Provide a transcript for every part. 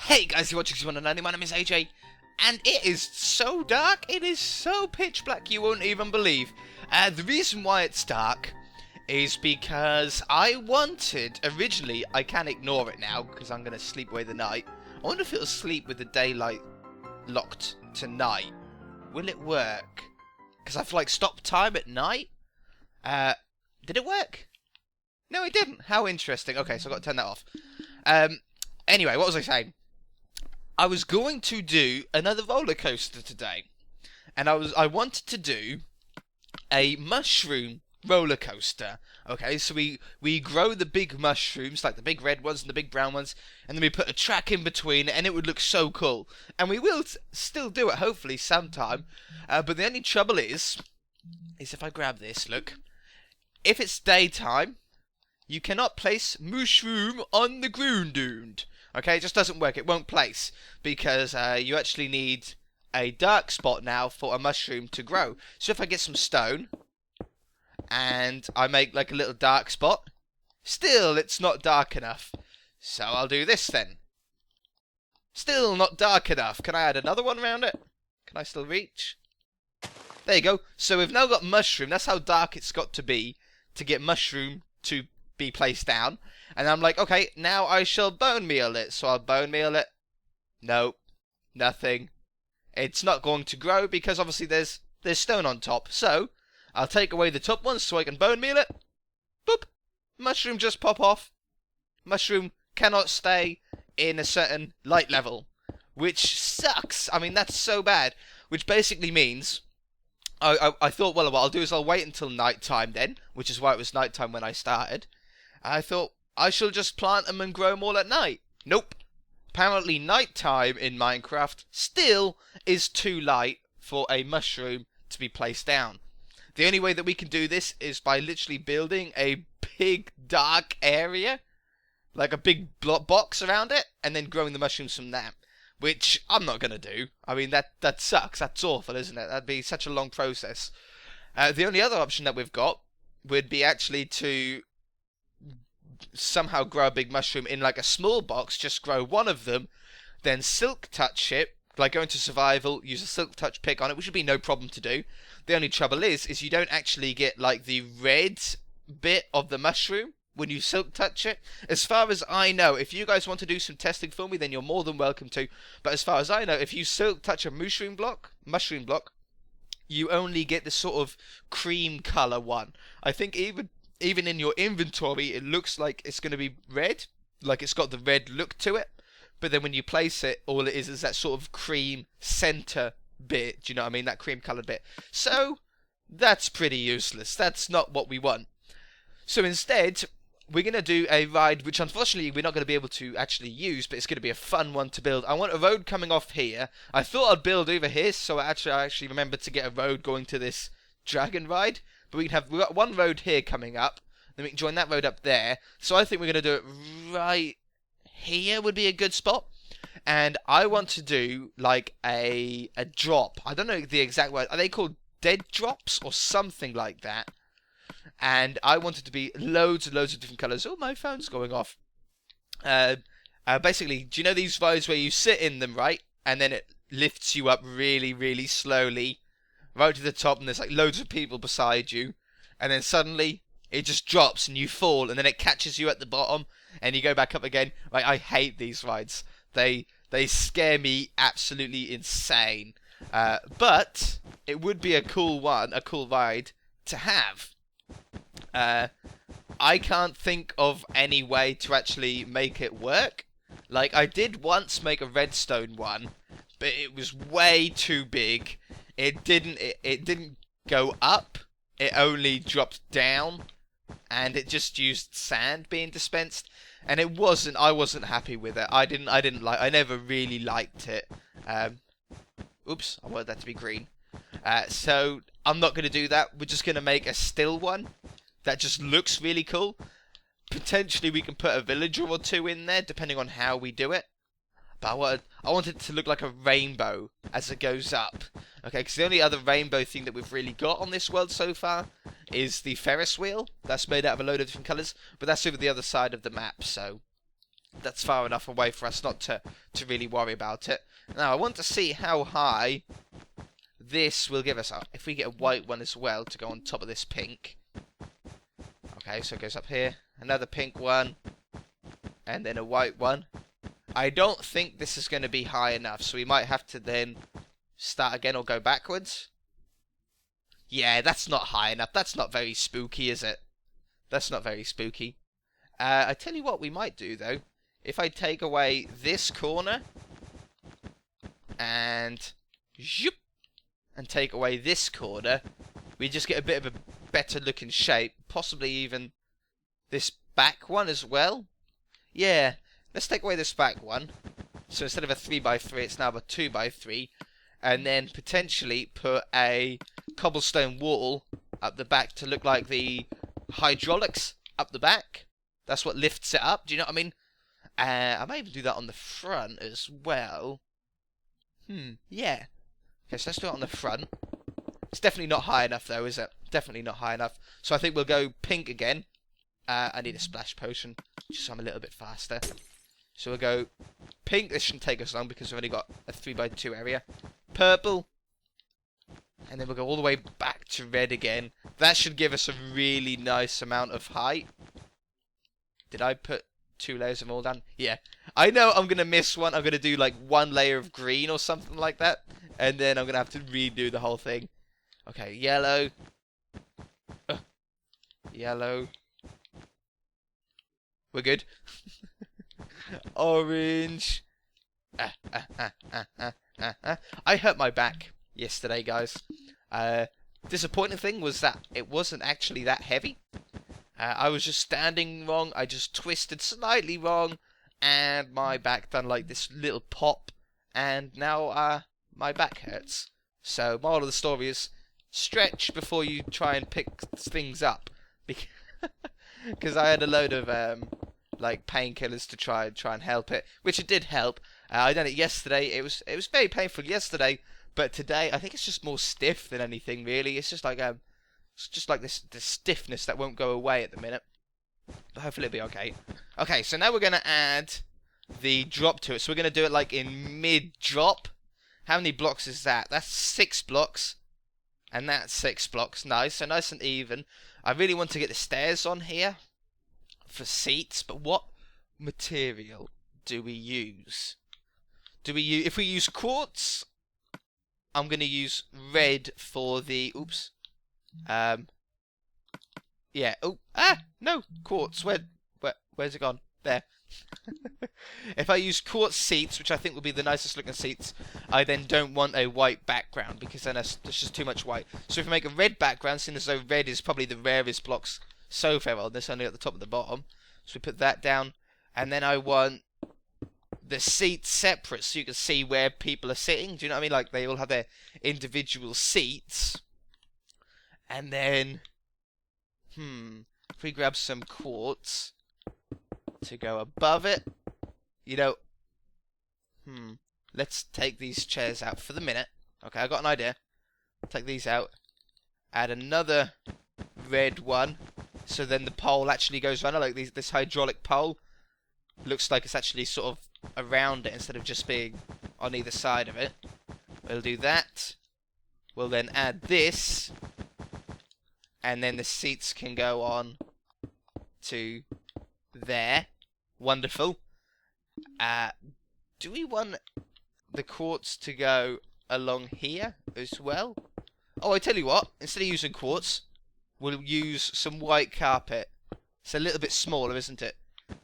Hey guys, you're watching X190, my name is AJ, and it is so dark, it is so pitch black you won't even believe. The reason why it's dark is because I wanted, originally, I can ignore it now because I'm going to sleep away the night. I wonder if it'll sleep with the daylight locked to night. Will it work? Because I've like stopped time at night. Did it work? No, it didn't. How interesting. Okay, so I've got to turn that off. Anyway, what was I saying? I was going to do another roller coaster today, and I wanted to do a mushroom roller coaster. Okay, so we grow the big mushrooms, like the big red ones and the big brown ones, and then we put a track in between, and it would look so cool. And we will still do it, hopefully, sometime. But the only trouble is if I grab this, look, if it's daytime, you cannot place mushroom on the ground. Okay, it just doesn't work. It won't place because you actually need a dark spot now for a mushroom to grow. So if I get some stone and I make like a little dark spot, still it's not dark enough. So I'll do this then. Still not dark enough. Can I add another one around it? Can I still reach? There you go. So we've now got mushroom. That's how dark it's got to be to get mushroom to be placed down. And I'm like, okay, now I shall bone meal it. So I'll bone meal it. Nope. Nothing. It's not going to grow because obviously there's stone on top. So I'll take away the top ones so I can bone meal it. Boop. Mushroom just pop off. Mushroom cannot stay in a certain light level, which sucks. I mean, that's so bad. Which basically means I thought, well, what I'll do is I'll wait until night time then, which is why it was night time when I started. I thought I shall just plant them and grow them all at night. Nope. Apparently night time in Minecraft still is too light for a mushroom to be placed down. The only way that we can do this is by literally building a big dark area, like a big box around it, and then growing the mushrooms from that. Which I'm not going to do. I mean, that sucks. That's awful, isn't it? That'd be such a long process. The only other option that we've got would be actually to somehow grow a big mushroom in like a small box, just grow one of them, then silk touch it, like go into survival, use a silk touch pick on it, which would be no problem to do. The only trouble is you don't actually get like the red bit of the mushroom when you silk touch it. As far as I know, if you guys want to do some testing for me, then you're more than welcome to. But as far as I know, if you silk touch a mushroom block, you only get the sort of cream colour one. I think even in your inventory, it looks like it's going to be red, like it's got the red look to it. But then when you place it, all it is that sort of cream centre bit. Do you know what I mean? That cream coloured bit. So that's pretty useless. That's not what we want. So instead, we're going to do a ride which unfortunately we're not going to be able to actually use, but it's going to be a fun one to build. I want a road coming off here. I thought I'd build over here, so I actually remembered to get a road going to this dragon ride. But we've got one road here coming up, then we can join that road up there. So I think we're going to do it right here would be a good spot. And I want to do like a drop. I don't know the exact word. Are they called dead drops or something like that? And I want it to be loads and loads of different colours. Oh, my phone's going off. Basically, do you know these rides where you sit in them, right? And then it lifts you up really, really slowly, right to the top, and there's like loads of people beside you. And then suddenly, it just drops and you fall, and then it catches you at the bottom, and you go back up again. Like, I hate these rides. They scare me absolutely insane. But it would be a cool ride to have. I can't think of any way to actually make it work. Like, I did once make a redstone one, but it was way too big. It didn't go up. It only dropped down, and it just used sand being dispensed. And I wasn't happy with it. I never really liked it. Oops, I wanted that to be green. So I'm not going to do that. We're just going to make a still one that just looks really cool. Potentially we can put a villager or two in there, depending on how we do it. But I want it to look like a rainbow as it goes up. Okay, because the only other rainbow thing that we've really got on this world so far is the Ferris wheel. That's made out of a load of different colours, but that's over the other side of the map, so That's far enough away for us not to really worry about it. Now, I want to see how high this will give us. If we get a white one as well to go on top of this pink. Okay, so it goes up here. Another pink one. And then a white one. I don't think this is going to be high enough, so we might have to then start again or go backwards. Yeah, that's not high enough. That's not very spooky, is it? That's not very spooky. I tell you what we might do, though. If I take away this corner and zoop, and take away this corner, we just get a bit of a better looking shape. Possibly even this back one as well. Yeah, let's take away this back one. So instead of a 3x3, it's now a 2x3. And then potentially put a cobblestone wall up the back to look like the hydraulics up the back. That's what lifts it up. Do you know what I mean? I might even do that on the front as well. Yeah. Okay, so let's do it on the front. It's definitely not high enough though, is it? Definitely not high enough. So I think we'll go pink again. I need a splash potion, just so I'm a little bit faster. So we'll go pink. This shouldn't take us long because we've only got a 3x2 area. Purple. And then we'll go all the way back to red again. That should give us a really nice amount of height. Did I put 2 layers of them all down? Yeah. I know I'm going to miss one. I'm going to do like 1 layer of green or something like that. And then I'm going to have to redo the whole thing. Okay, yellow. Yellow. We're good. Orange. I hurt my back yesterday, guys. Disappointing thing was that it wasn't actually that heavy. I was just standing wrong. I just twisted slightly wrong, and my back done like this little pop, and now my back hurts. So moral of the story is stretch before you try and pick things up, because I had a load of like painkillers to try and help it, which it did help. I done it yesterday. It was very painful yesterday, but today I think it's just more stiff than anything really. It's just like this stiffness that won't go away at the minute. But hopefully it'll be okay. Okay, so now we're gonna add the drop to it. So we're gonna do it like in mid-drop. How many blocks is that? That's 6 blocks. And that's 6 blocks. Nice, so nice and even. I really want to get the stairs on here for seats, but what material do we use? If we use quartz, I'm gonna use red for the yeah. No, quartz. Where's it gone? There. If I use quartz seats, which I think will be the nicest looking seats, I then don't want a white background because then there's just too much white. So if we make a red background, seeing as though red is probably the rarest blocks so far on this, only at the top and the bottom. So we put that down, and then I want the seats separate so you can see where people are sitting. Do you know what I mean? Like they all have their individual seats. And then, if we grab some quartz to go above it, you know, let's take these chairs out for the minute. Okay, I got an idea. Take these out, add another red one, so then the pole actually goes around, like this hydraulic pole. Looks like it's actually sort of around it instead of just being on either side of it. We'll do that. We'll then add this. And then the seats can go on to there. Wonderful. Do we want the quartz to go along here as well? Oh, I tell you what. Instead of using quartz, we'll use some white carpet. It's a little bit smaller, isn't it?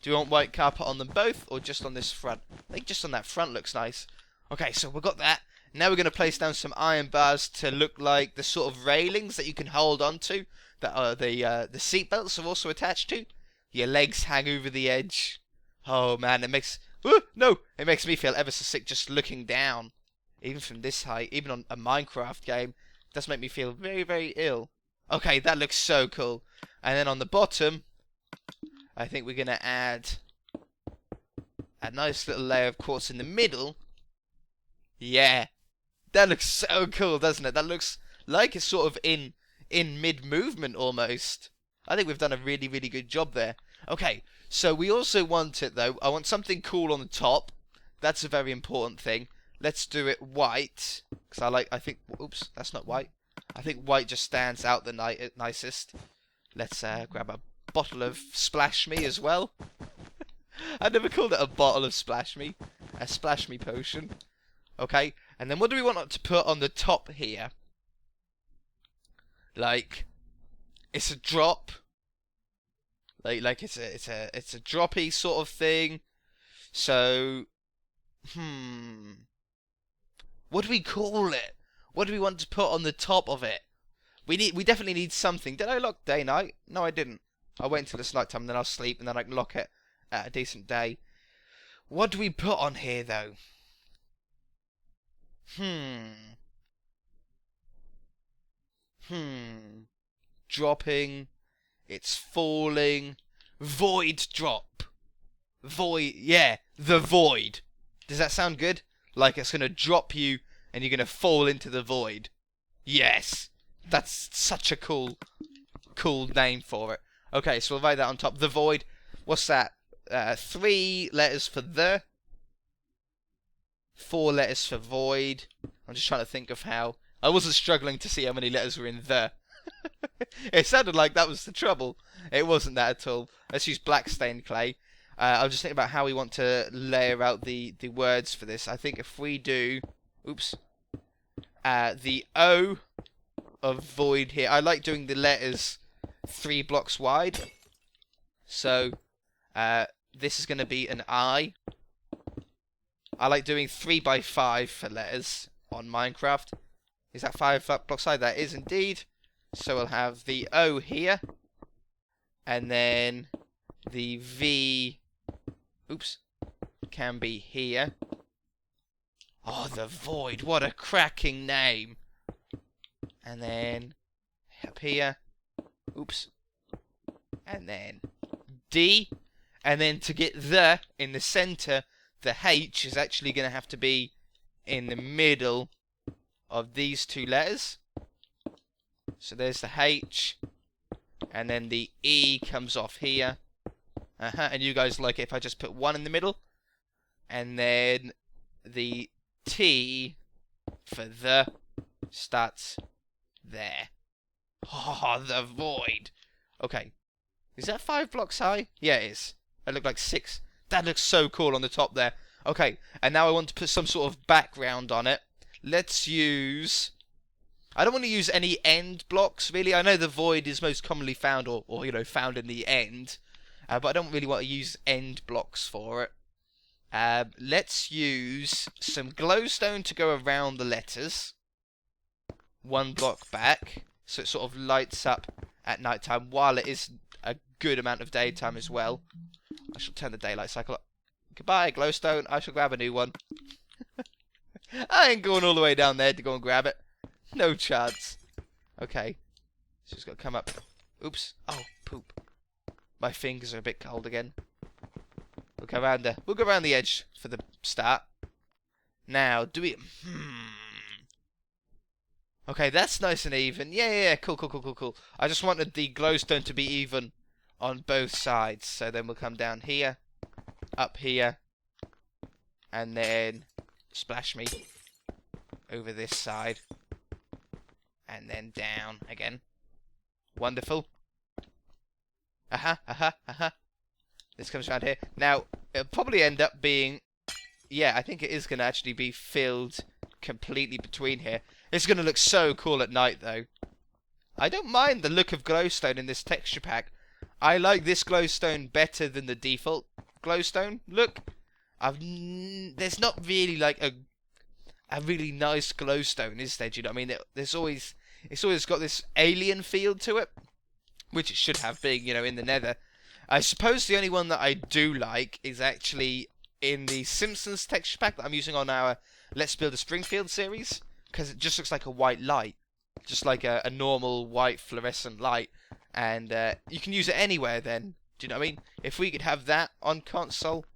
Do we want white carpet on them both, or just on this front? I think just on that front looks nice. Okay, so we've got that. Now we're going to place down some iron bars to look like the sort of railings that you can hold on to, that the seat belts are also attached to. Your legs hang over the edge. Oh man, it makes me feel ever so sick just looking down. Even from this height, even on a Minecraft game, it does make me feel very, very ill. Okay, that looks so cool. And then on the bottom, I think we're going to add a nice little layer of quartz in the middle. Yeah. That looks so cool, doesn't it? That looks like it's sort of in mid-movement almost. I think we've done a really, really good job there. Okay, so we also want it though. I want something cool on the top. That's a very important thing. Let's do it white, because I think, oops, that's not white. I think white just stands out the nicest. Let's grab a bottle of Splash Me as well. I never called it a bottle of Splash Me. A Splash Me potion. Okay, and then what do we want to put on the top here? Like, it's a drop. Like it's a droppy sort of thing. So, what do we call it? What do we want to put on the top of it? We definitely need something. Did I lock day night? No, I didn't. I'll wait until it's night time, and then I'll sleep, and then I can lock it at a decent day. What do we put on here though? Dropping. It's falling. Void drop. Void. Yeah, the void. Does that sound good? Like it's gonna drop you and you're gonna fall into the void. Yes. That's such a cool name for it. Okay, so we'll write that on top. The void. What's that? 3 letters for the. 4 letters for void. I'm just trying to think of how. I wasn't struggling to see how many letters were in the. It sounded like that was the trouble. It wasn't that at all. Let's use black stained clay. I was just thinking about how we want to layer out the words for this. I think if we do, oops, the O of void here. I like doing the letters 3 blocks wide. So this is going to be an I. I like doing 3 by 5 for letters on Minecraft. Is that 5 blocks wide? That is indeed. So we'll have the O here, and then the V, oops, can be here. Oh, the void, what a cracking name. And then up here, oops, and then D, and then to get the in the center, the H is actually going to have to be in the middle of these 2 letters. So there's the H, and then the E comes off here. And you guys like it if I just put 1 in the middle, and then the T for the starts there. Oh, the void. Okay, is that 5 blocks high? Yeah, it is. That looked like 6. That looks so cool on the top there. Okay, and now I want to put some sort of background on it. Let's use. I don't want to use any end blocks, really. I know the void is most commonly found, or found in the end. But I don't really want to use end blocks for it. Let's use some glowstone to go around the letters. 1 block back, so it sort of lights up at night time, while it is a good amount of daytime as well. I shall turn the daylight cycle up. Goodbye, glowstone. I shall grab a new one. I ain't going all the way down there to go and grab it. No chance. Okay. So it's got to come up. Oops. Oh, poop. My fingers are a bit cold again. We'll go around the edge for the start. Now, do we... Okay, that's nice and even. Yeah. Cool. I just wanted the glowstone to be even on both sides. So then we'll come down here, up here, and then Splash Me over this side. And then down again. Wonderful. This comes around here. Now, it'll probably end up being... Yeah, I think it is going to actually be filled completely between here. It's going to look so cool at night, though. I don't mind the look of glowstone in this texture pack. I like this glowstone better than the default glowstone look. There's not really like a really nice glowstone, is there? Do you know what I mean? It's always got this alien feel to it, which it should have, being, in the Nether. I suppose the only one that I do like is actually in the Simpsons texture pack that I'm using on our Let's Build a Springfield series, because it just looks like a white light, just like a normal white fluorescent light, and you can use it anywhere then. Do you know what I mean? If we could have that on console,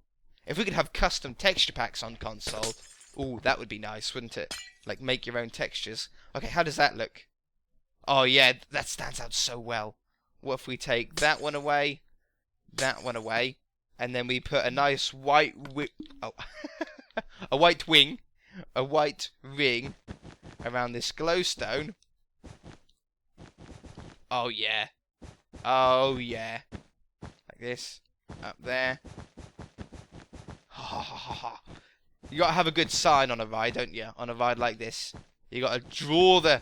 if we could have custom texture packs on console, ooh, that would be nice, wouldn't it? Like, make your own textures. Okay, how does that look? Oh yeah, that stands out so well. What if we take that one away? that one away. And then we put a nice white a white wing, a white ring around this glowstone. Oh yeah. Oh yeah. Like this. Up there. You gotta have a good sign on a ride, don't you? On a ride like this. You gotta draw the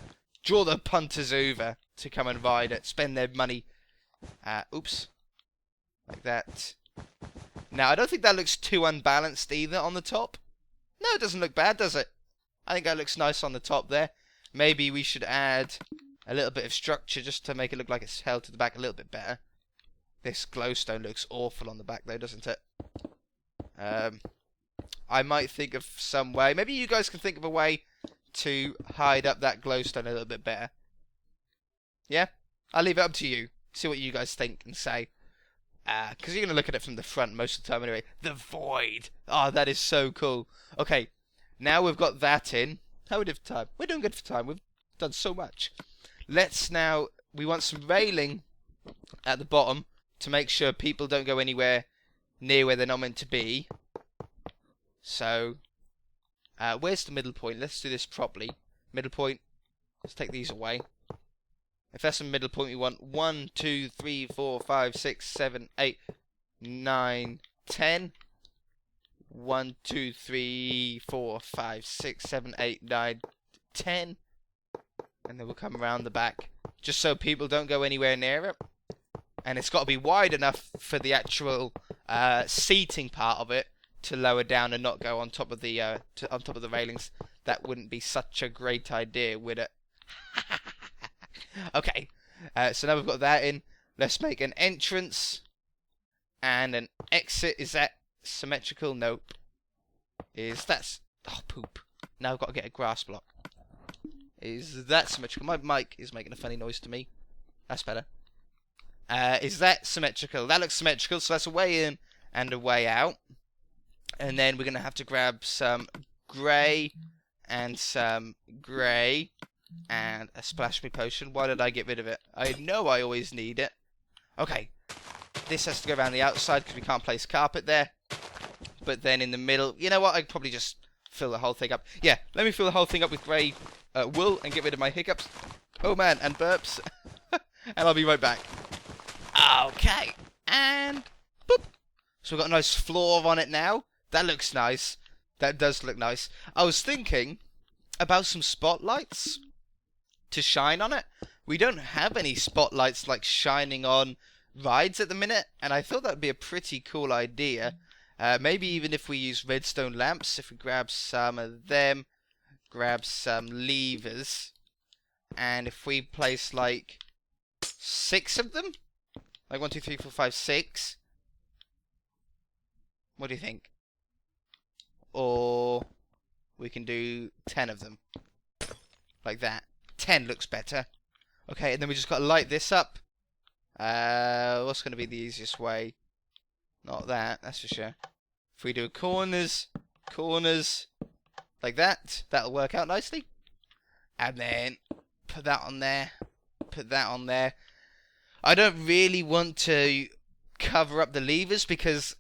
punters over to come and ride it, spend their money. Oops. Like that. Now, I don't think that looks too unbalanced either on the top. No, it doesn't look bad, does it? I think that looks nice on the top there. Maybe we should add a little bit of structure just to make it look like it's held to the back a little bit better. This glowstone looks awful on the back though, doesn't it? I might think of some way. Maybe you guys can think of a way to hide up that glowstone a little bit better. Yeah? I'll leave it up to you. See what you guys think and say. Because you're going to look at it from the front most of the time anyway. The void! Oh, that is so cool. Okay, now we've got that in. How are we doing for time? We're doing good for time. We've done so much. Let's now... We want some railing at the bottom to make sure people don't go anywhere near where they're not meant to be. So, where's the middle point? Let's do this properly. Middle point. Let's take these away. If that's a middle point, we want 1, 2, 3, 4, 5, 6, 7, 8, 9, 10. 1, 2, 3, 4, 5, 6, 7, 8, 9, 10. And then we'll come around the back. Just so people don't go anywhere near it. And it's got to be wide enough for the actual seating part of it to lower down and not go on top of the on top of the railings. That wouldn't be such a great idea, would it? Okay, so now we've got that in. Let's make an entrance and an exit. Is that symmetrical? Nope. Is that... Oh, poop. Now I've got to get a grass block. Is that symmetrical? My mic is making a funny noise to me. That's better. Is that symmetrical? That looks symmetrical, so that's a way in and a way out. And then we're going to have to grab some grey and some grey and a splash me potion. Why did I get rid of it? I know I always need it. Okay. This has to go around the outside because we can't place carpet there. But then in the middle... You know what? I'd probably just fill the whole thing up. Yeah, let me fill the whole thing up with grey wool and get rid of my hiccups. Oh man, and burps. And I'll be right back. Okay. And... boop. So we've got a nice floor on it now. That looks nice. That does look nice. I was thinking about some spotlights to shine on it. We don't have any spotlights like shining on rides at the minute, and I thought that would be a pretty cool idea. Maybe even if we use redstone lamps, if we grab some of them, grab some levers, and if we place like 6 of them, like 1, 2, 3, 4, 5, 6. What do you think? Or we can do 10 of them. Like that. 10 looks better. Okay, and then we just got to light this up. What's going to be the easiest way? Not that, that's for sure. If we do corners, like that, that'll work out nicely. And then put that on there. Put that on there. I don't really want to cover up the levers because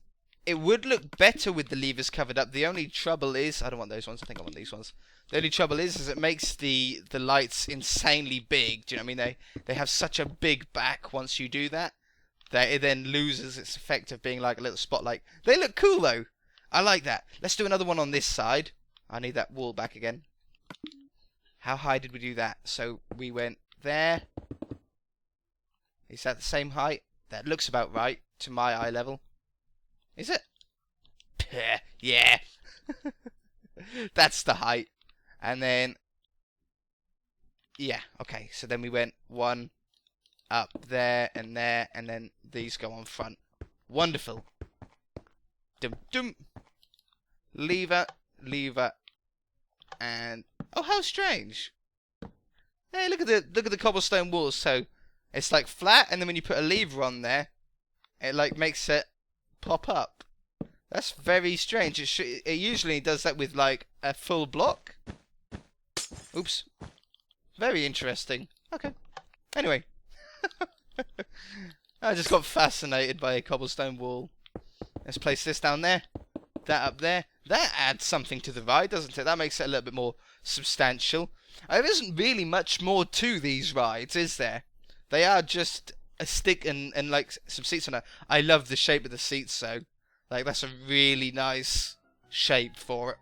it would look better with the levers covered up. The only trouble is... I don't want those ones. I think I want these ones. The only trouble is it makes the lights insanely big. Do you know what I mean? They have such a big back once you do that it then loses its effect of being like a little spotlight. They look cool, though. I like that. Let's do another one on this side. I need that wall back again. How high did we do that? So we went there. Is that the same height? That looks about right to my eye level. Is it? Yeah. That's the height. And then... yeah, okay. So then we went 1 up there, and then these go on front. Wonderful. Dum dum. Lever, and... oh, how strange. Hey, look at the cobblestone walls. So it's like flat, and then when you put a lever on there, it like makes it pop up. That's very strange. It usually does that with like a full block. Oops. Very interesting. Okay. Anyway. I just got fascinated by a cobblestone wall. Let's place this down there. That up there. That adds something to the ride, doesn't it? That makes it a little bit more substantial. There isn't really much more to these rides, is there? They are just a stick and like some seats on it. I love the shape of the seats though. Like that's a really nice shape for it.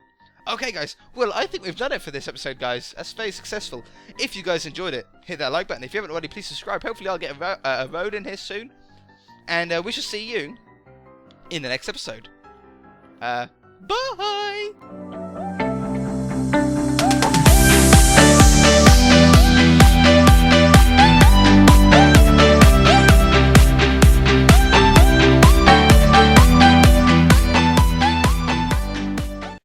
Okay guys, well I think we've done it for this episode guys. That's very successful. If you guys enjoyed it, hit that like button. If you haven't already, please subscribe. Hopefully I'll get a road in here soon. And we shall see you in the next episode. Bye!